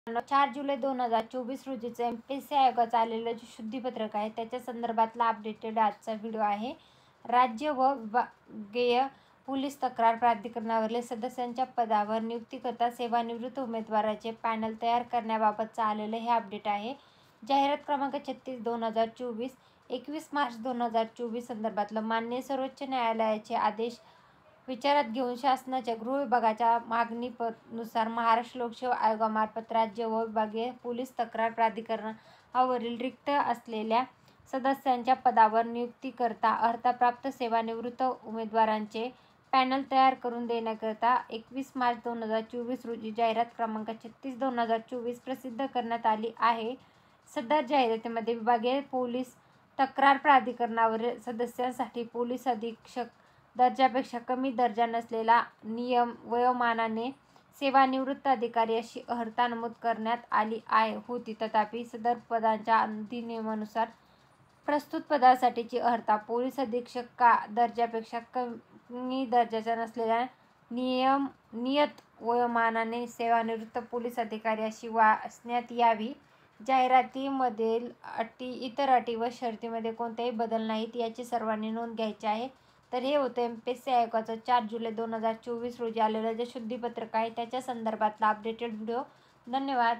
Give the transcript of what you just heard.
4 जुलै 2024 रोजीचं MPSC आयोगाचं आलेलं जे शुद्धीपत्रक आहे त्याच्या संदर्भातला अपडेटेड आजचा व्हिडिओ आहे. राज्य व विभागीय पोलीस तक्रार प्राधिकरणावरील सदस्यांच्या पदावर नियुक्तीकरता सेवानिवृत्त उमेदवाराचे पॅनल तयार करण्याबाबतचं आलेलं हे अपडेट आहे. जाहिरात क्रमांक 36/2024 21 मार्च 2024 संदर्भातलं माननीय सर्वोच्च न्यायालयाचे आदेश विचारात घेऊन शासनाच्या गृह विभागाच्या मागणीनुसार महाराष्ट्र लोकसेवा आयोगामार्फत राज्य व विभागीय पोलीस तक्रार प्राधिकरणावरील रिक्त असलेल्या सदस्यांच्या पदावर नियुक्तीकरता अर्हताप्राप्त सेवानिवृत्त उमेदवारांचे पॅनल तयार करून देण्याकरता 21 मार्च 2024 रोजी जाहिरात क्रमांक 36/2024 प्रसिद्ध करण्यात आली आहे. सदर जाहिरातीमध्ये विभागीय पोलीस तक्रार प्राधिकरणावरील सदस्यांसाठी पोलीस अधीक्षक दर्जापेक्षा कमी दर्जा नसलेला वयोमानाने सेवानिवृत्त अधिकारी अशी अर्हता नमूद करण्यात आली होती. तथापि सदर पदांच्या अधिनियमानुसार प्रस्तुत पदासाठीची अर्हता पोलीस अधीक्षक दर्जापेक्षा कमी दर्जाच्या नसलेल्या नियत वयोमानाने सेवानिवृत्त पोलीस अधिकारी अशी असण्यात यावी. जाहिरातीमधील इतर अटी व शर्तीमध्ये कोणताही बदल नाहीत याची सर्वांनी नोंद घ्यायची आहे. तर हे होतं MPSC आयोगाचं 4 जुलै 2024 रोजी आलेलं जे शुद्धीपत्रक आहे त्याच्या संदर्भातला अपडेटेड व्हिडिओ. धन्यवाद.